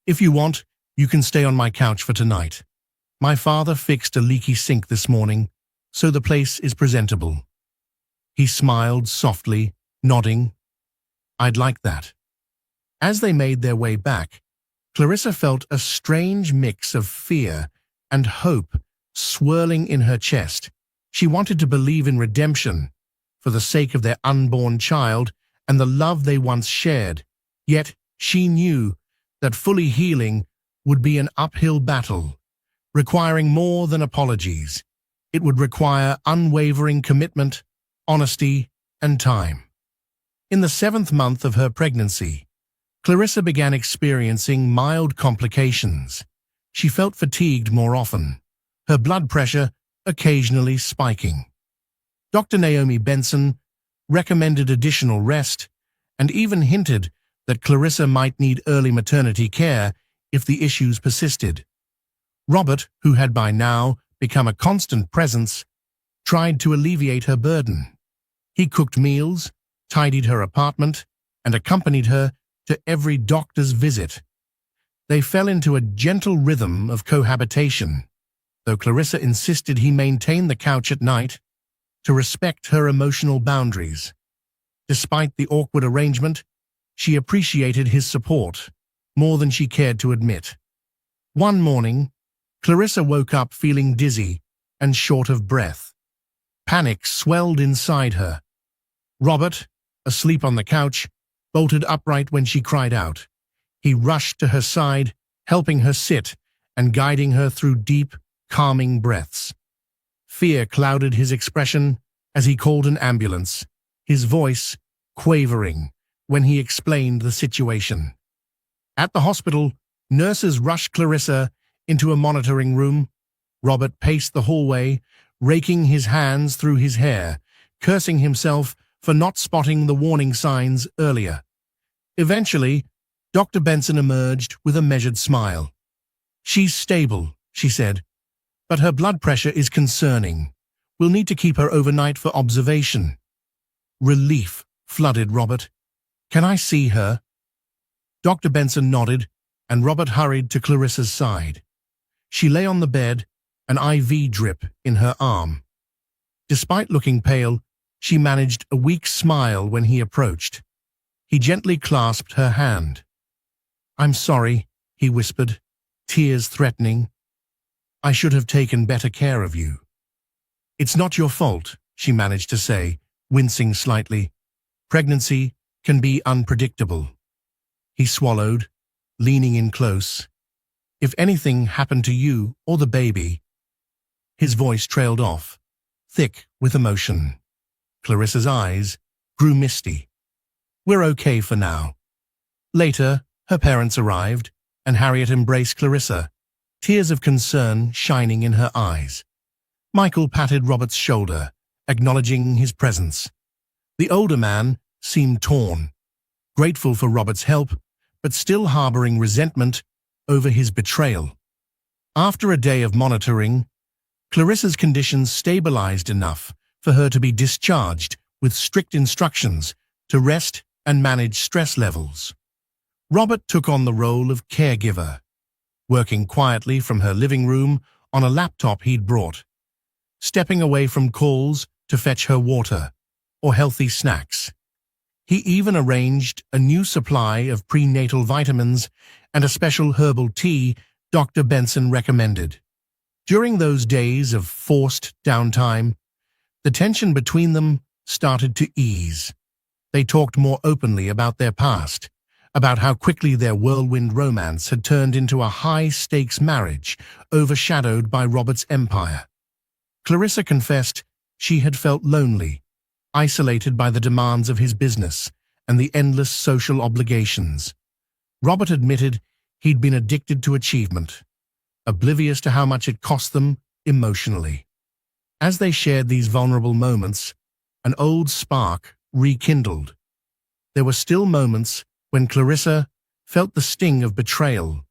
"If you want, you can stay on my couch for tonight. My father fixed a leaky sink this morning, so the place is presentable." He smiled softly, nodding. "I'd like that." As they made their way back, Clarissa felt a strange mix of fear and hope swirling in her chest. She wanted to believe in redemption, for the sake of their unborn child and the love they once shared. Yet she knew that fully healing would be an uphill battle, requiring more than apologies. It would require unwavering commitment, honesty, and time. In the 7th month of her pregnancy, Clarissa began experiencing mild complications. She felt fatigued more often, her blood pressure occasionally spiking. Dr. Naomi Benson recommended additional rest and even hinted that Clarissa might need early maternity care if the issues persisted. Robert, who had by now become a constant presence, tried to alleviate her burden. He cooked meals, tidied her apartment, and accompanied her to every doctor's visit. They fell into a gentle rhythm of cohabitation, though Clarissa insisted he maintain the couch at night to respect her emotional boundaries. Despite the awkward arrangement, she appreciated his support more than she cared to admit. One morning, Clarissa woke up feeling dizzy and short of breath. Panic swelled inside her. Robert, asleep on the couch, bolted upright when she cried out. He rushed to her side, helping her sit and guiding her through deep, calming breaths. Fear clouded his expression as he called an ambulance, his voice quavering when he explained the situation. At the hospital, nurses rushed Clarissa into a monitoring room. Robert paced the hallway, raking his hands through his hair, cursing himself for not spotting the warning signs earlier. Eventually, Dr. Benson emerged with a measured smile. "She's stable," she said, "but her blood pressure is concerning. We'll need to keep her overnight for observation." Relief flooded Robert. "Can I see her?" Dr. Benson nodded, and Robert hurried to Clarissa's side. She lay on the bed, an IV drip in her arm. Despite looking pale, she managed a weak smile when he approached. He gently clasped her hand. "I'm sorry," he whispered, tears threatening. "I should have taken better care of you." "It's not your fault," she managed to say, wincing slightly. "Pregnancy can be unpredictable." He swallowed, leaning in close. "If anything happened to you or the baby—" His voice trailed off, thick with emotion. Clarissa's eyes grew misty. "We're okay for now." Later, her parents arrived, and Harriet embraced Clarissa, tears of concern shining in her eyes. Michael patted Robert's shoulder, acknowledging his presence. The older man seemed torn, grateful for Robert's help, but still harboring resentment over his betrayal. After a day of monitoring, Clarissa's conditions stabilized enough for her to be discharged with strict instructions to rest and manage stress levels. Robert took on the role of caregiver, working quietly from her living room on a laptop he'd brought, stepping away from calls to fetch her water or healthy snacks. He even arranged a new supply of prenatal vitamins and a special herbal tea Dr. Benson recommended. During those days of forced downtime, the tension between them started to ease. They talked more openly about their past, about how quickly their whirlwind romance had turned into a high-stakes marriage overshadowed by Robert's empire. Clarissa confessed she had felt lonely, isolated by the demands of his business and the endless social obligations. Robert admitted he'd been addicted to achievement, oblivious to how much it cost them emotionally. As they shared these vulnerable moments, an old spark rekindled. There were still moments when Clarissa felt the sting of betrayal,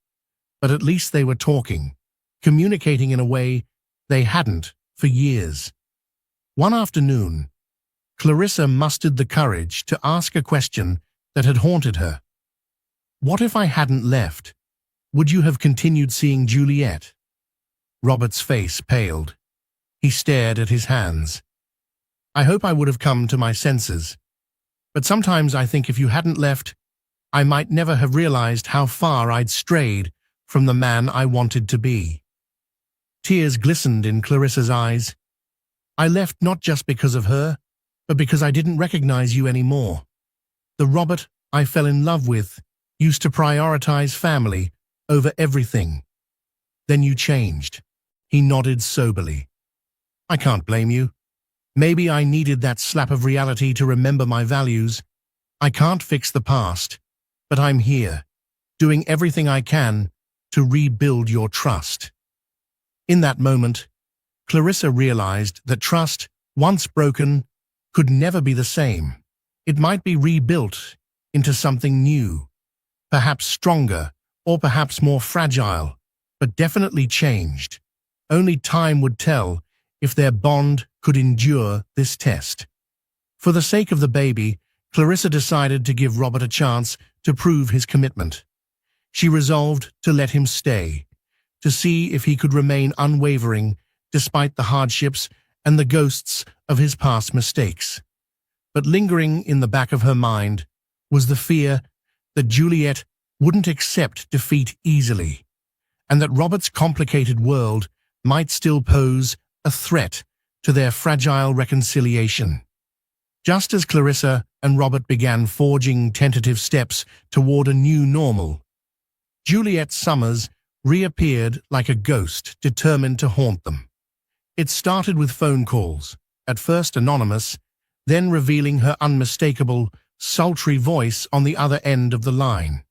but at least they were talking, communicating in a way they hadn't for years. One afternoon, Clarissa mustered the courage to ask a question that had haunted her. "What if I hadn't left? Would you have continued seeing Juliet?" Robert's face paled. He stared at his hands. "I hope I would have come to my senses. But sometimes I think if you hadn't left, I might never have realized how far I'd strayed from the man I wanted to be." Tears glistened in Clarissa's eyes. "I left not just because of her, but because I didn't recognize you anymore. The Robert I fell in love with used to prioritize family over everything. Then you changed." He nodded soberly. "I can't blame you. Maybe I needed that slap of reality to remember my values. I can't fix the past, but I'm here, doing everything I can to rebuild your trust." In that moment, Clarissa realized that trust, once broken, could never be the same. It might be rebuilt into something new, perhaps stronger or perhaps more fragile, but definitely changed. Only time would tell if their bond could endure this test. For the sake of the baby, Clarissa decided to give Robert a chance to prove his commitment. She resolved to let him stay, to see if he could remain unwavering despite the hardships and the ghosts of his past mistakes. But lingering in the back of her mind was the fear that Juliet wouldn't accept defeat easily, and that Robert's complicated world might still pose a threat to their fragile reconciliation. Just as Clarissa and Robert began forging tentative steps toward a new normal, Juliet Summers reappeared like a ghost determined to haunt them. It started with phone calls, at first anonymous, then revealing her unmistakable, sultry voice on the other end of the line.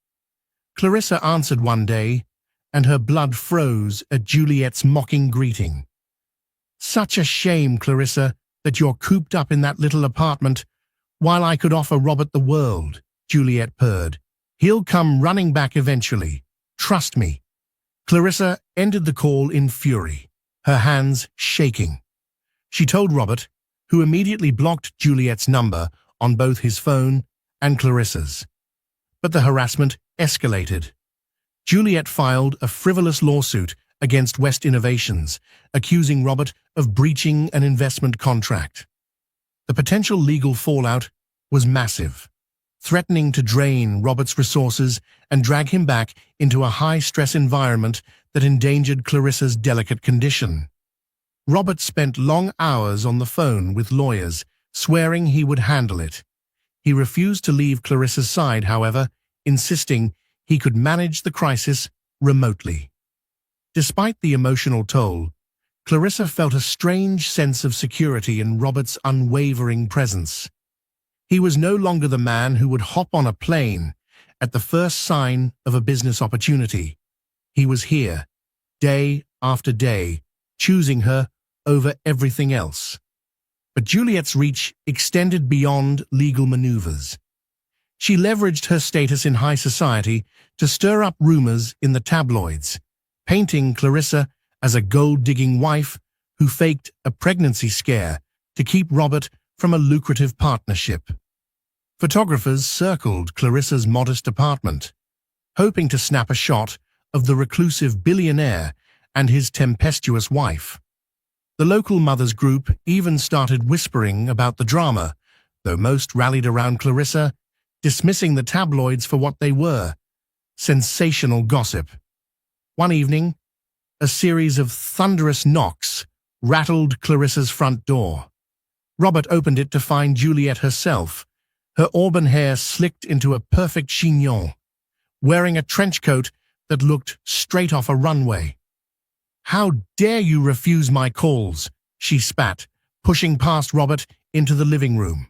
Clarissa answered one day, and her blood froze at Juliet's mocking greeting. "Such a shame, Clarissa, that you're cooped up in that little apartment, while I could offer Robert the world," Juliet purred. "He'll come running back eventually. Trust me." Clarissa ended the call in fury, her hands shaking. She told Robert, who immediately blocked Juliet's number on both his phone and Clarissa's. But the harassment escalated. Juliet filed a frivolous lawsuit against West Innovations, accusing Robert of breaching an investment contract. The potential legal fallout was massive, threatening to drain Robert's resources and drag him back into a high-stress environment that endangered Clarissa's delicate condition. Robert spent long hours on the phone with lawyers, swearing he would handle it. He refused to leave Clarissa's side, however, insisting he could manage the crisis remotely. Despite the emotional toll, Clarissa felt a strange sense of security in Robert's unwavering presence. He was no longer the man who would hop on a plane at the first sign of a business opportunity. He was here, day after day, choosing her over everything else. But Juliet's reach extended beyond legal maneuvers. She leveraged her status in high society to stir up rumors in the tabloids, painting Clarissa as a gold-digging wife who faked a pregnancy scare to keep Robert from a lucrative partnership. Photographers circled Clarissa's modest apartment, hoping to snap a shot of the reclusive billionaire and his tempestuous wife. The local mothers group even started whispering about the drama, though most rallied around Clarissa, dismissing the tabloids for what they were: sensational gossip. One evening, a series of thunderous knocks rattled Clarissa's front door. Robert opened it to find Juliet herself, her auburn hair slicked into a perfect chignon, wearing a trench coat that looked straight off a runway. "How dare you refuse my calls?" she spat, pushing past Robert into the living room.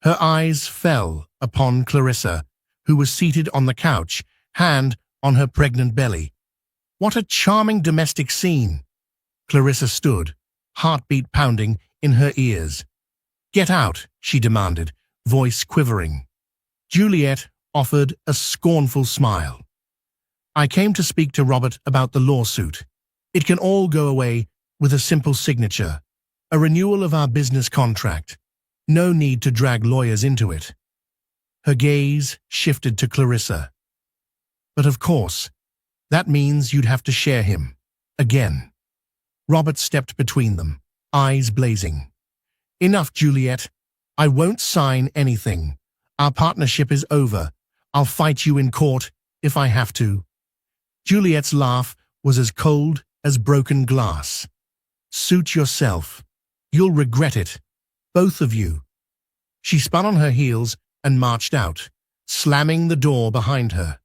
Her eyes fell upon Clarissa, who was seated on the couch, hand on her pregnant belly. What a charming domestic scene! Clarissa stood, heartbeat pounding in her ears. "Get out," she demanded, voice quivering. Juliet offered a scornful smile. "I came to speak to Robert about the lawsuit. It can all go away with a simple signature, a renewal of our business contract. No need to drag lawyers into it." Her gaze shifted to Clarissa. "But of course, that means you'd have to share him. Again." Robert stepped between them, eyes blazing. "Enough, Juliet. I won't sign anything. Our partnership is over. I'll fight you in court if I have to." Juliet's laugh was as cold as broken glass. "Suit yourself. You'll regret it. Both of you." She spun on her heels and marched out, slamming the door behind her.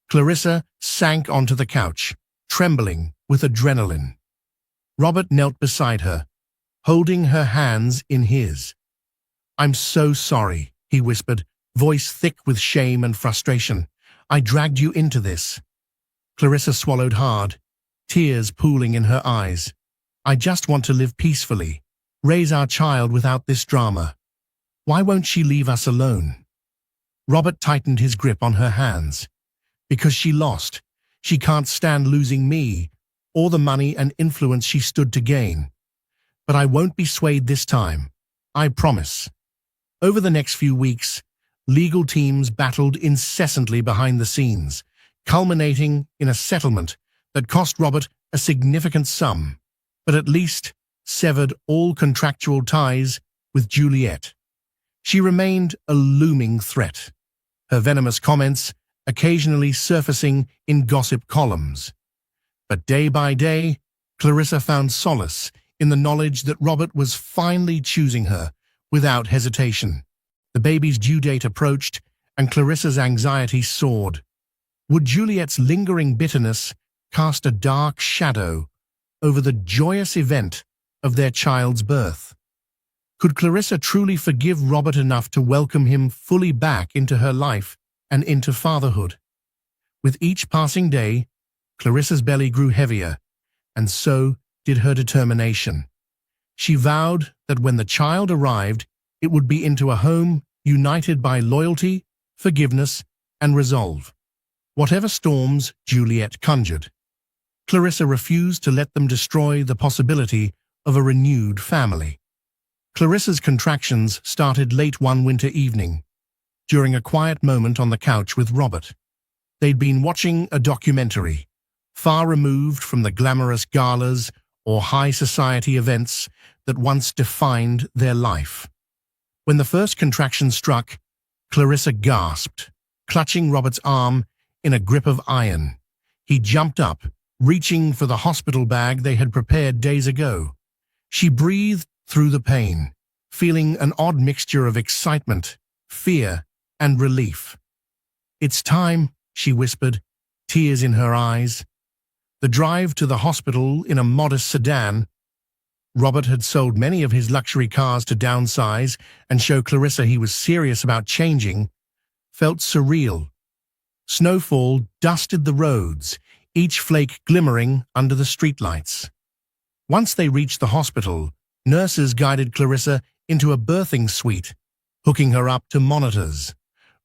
Clarissa sank onto the couch, trembling with adrenaline. Robert knelt beside her, holding her hands in his. "I'm so sorry," he whispered, voice thick with shame and frustration. "I dragged you into this." Clarissa swallowed hard, tears pooling in her eyes. "I just want to live peacefully, raise our child without this drama. Why won't she leave us alone?" Robert tightened his grip on her hands. "Because she lost. She can't stand losing me, or the money and influence she stood to gain. But I won't be swayed this time. I promise." Over the next few weeks, legal teams battled incessantly behind the scenes, culminating in a settlement that cost Robert a significant sum, but at least severed all contractual ties with Juliet. She remained a looming threat, her venomous comments occasionally surfacing in gossip columns. But day by day, Clarissa found solace in the knowledge that Robert was finally choosing her without hesitation. The baby's due date approached, and Clarissa's anxiety soared. Would Juliet's lingering bitterness cast a dark shadow over the joyous event of their child's birth? Could Clarissa truly forgive Robert enough to welcome him fully back into her life and into fatherhood? With each passing day, Clarissa's belly grew heavier, and so did her determination. She vowed that when the child arrived, it would be into a home united by loyalty, forgiveness, and resolve. Whatever storms Juliet conjured, Clarissa refused to let them destroy the possibility of a renewed family. Clarissa's contractions started late one winter evening, during a quiet moment on the couch with Robert. They'd been watching a documentary, far removed from the glamorous galas or high society events that once defined their life. When the first contraction struck, Clarissa gasped, clutching Robert's arm in a grip of iron. He jumped up, reaching for the hospital bag they had prepared days ago. She breathed through the pain, feeling an odd mixture of excitement, fear, and relief. "It's time," she whispered, tears in her eyes. The drive to the hospital in a modest sedan — Robert had sold many of his luxury cars to downsize and show Clarissa he was serious about changing — felt surreal. Snowfall dusted the roads, each flake glimmering under the streetlights. Once they reached the hospital, nurses guided Clarissa into a birthing suite, hooking her up to monitors.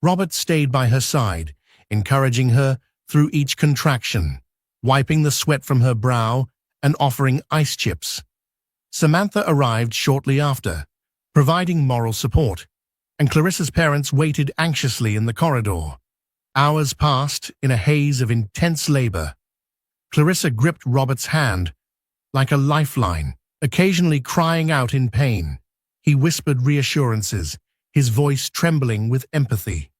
Robert stayed by her side, encouraging her through each contraction, wiping the sweat from her brow and offering ice chips. Samantha arrived shortly after, providing moral support, and Clarissa's parents waited anxiously in the corridor. Hours passed in a haze of intense labor. Clarissa gripped Robert's hand like a lifeline, occasionally crying out in pain. He whispered reassurances, his voice trembling with empathy.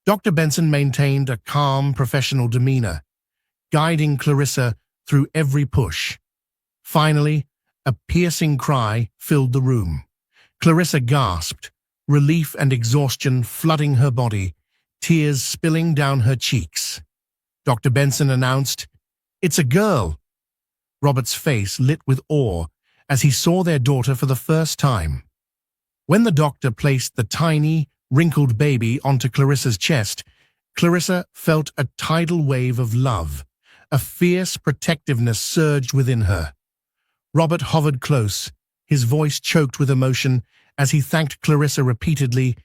Dr. Benson maintained a calm, professional demeanor, guiding Clarissa through every push. Finally, a piercing cry filled the room. Clarissa gasped, relief and exhaustion flooding her body, tears spilling down her cheeks. Dr. Benson announced, "It's a girl." Robert's face lit with awe as he saw their daughter for the first time. When the doctor placed the tiny, wrinkled baby onto Clarissa's chest, Clarissa felt a tidal wave of love. A fierce protectiveness surged within her. Robert hovered close, his voice choked with emotion as he thanked Clarissa repeatedly,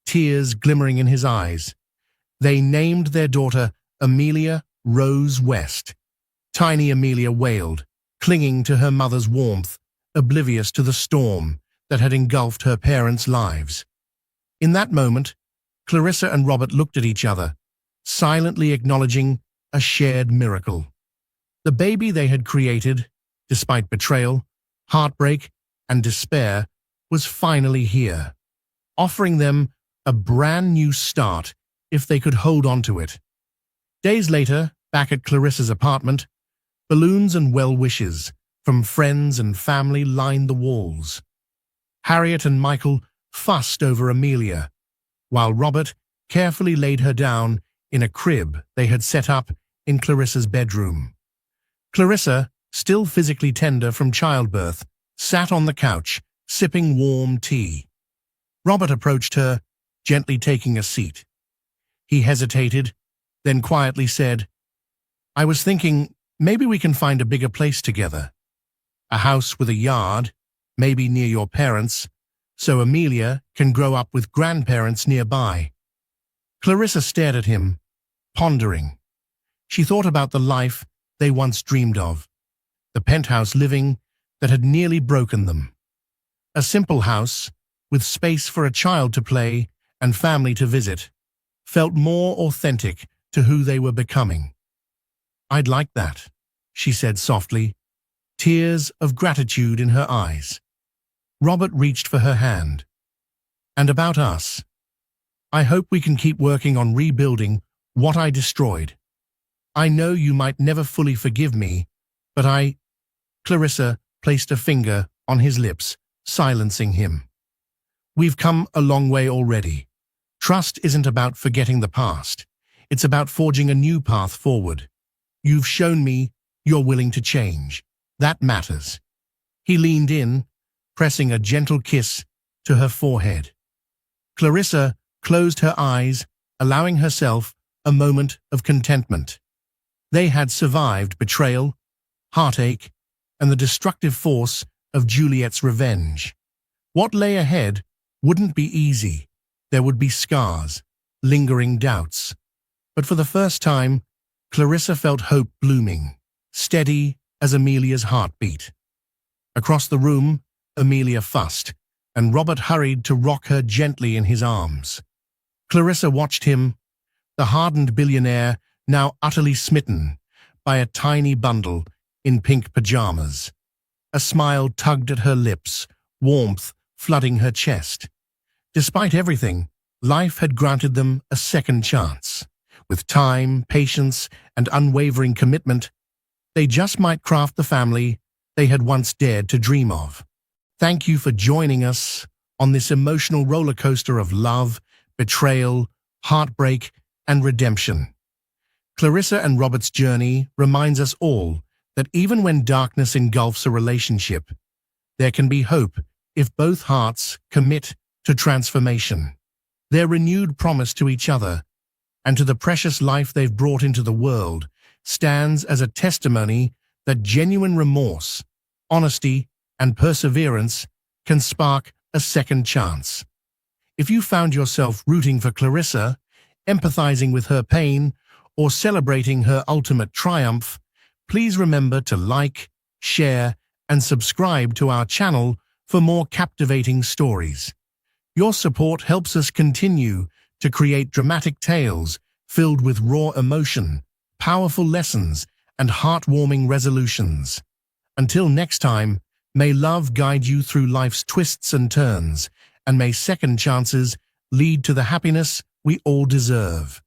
tears glimmering in his eyes. They named their daughter Amelia Rose West. Tiny Amelia wailed, clinging to her mother's warmth, oblivious to the storm that had engulfed her parents' lives. In that moment, Clarissa and Robert looked at each other, silently acknowledging a shared miracle. The baby they had created, despite betrayal, heartbreak, and despair, was finally here, offering them a brand new start if they could hold on to it. Days later, back at Clarissa's apartment, balloons and well-wishes from friends and family lined the walls. Harriet and Michael fussed over Amelia, while Robert carefully laid her down in a crib they had set up in Clarissa's bedroom. Clarissa, still physically tender from childbirth, sat on the couch, sipping warm tea. Robert approached her, gently taking a seat. He hesitated, then quietly said, "I was thinking maybe we can find a bigger place together. A house with a yard, maybe near your parents, so Amelia can grow up with grandparents nearby." Clarissa stared at him, pondering. She thought about the life they once dreamed of, the penthouse living that had nearly broken them. A simple house, with space for a child to play and family to visit, felt more authentic to who they were becoming. "I'd like that," she said softly, tears of gratitude in her eyes. Robert reached for her hand. And about us, I hope we can keep working on rebuilding what I destroyed. I know you might never fully forgive me, but Clarissa placed a finger on his lips, silencing him. We've come a long way already. Trust isn't about forgetting the past. It's about forging a new path forward. You've shown me you're willing to change. That matters. He leaned in, pressing a gentle kiss to her forehead. Clarissa closed her eyes, allowing herself a moment of contentment. They had survived betrayal, heartache, and the destructive force of Juliet's revenge. What lay ahead wouldn't be easy. There would be scars, lingering doubts. But for the first time, Clarissa felt hope blooming, steady as Amelia's heartbeat. Across the room, Amelia fussed, and Robert hurried to rock her gently in his arms. Clarissa watched him, the hardened billionaire now utterly smitten by a tiny bundle in pink pajamas. A smile tugged at her lips, warmth flooding her chest. Despite everything, life had granted them a second chance. With time, patience, and unwavering commitment, they just might craft the family they had once dared to dream of. Thank you for joining us on this emotional roller coaster of love, betrayal, heartbreak, and redemption. Clarissa and Robert's journey reminds us all that even when darkness engulfs a relationship, there can be hope if both hearts commit to transformation. Their renewed promise to each other and to the precious life they've brought into the world stands as a testimony that genuine remorse, honesty, and perseverance can spark a second chance. If you found yourself rooting for Clarissa, empathizing with her pain, or celebrating her ultimate triumph, please remember to like, share, and subscribe to our channel for more captivating stories. Your support helps us continue to create dramatic tales filled with raw emotion, powerful lessons, and heartwarming resolutions. Until next time, may love guide you through life's twists and turns, and may second chances lead to the happiness we all deserve.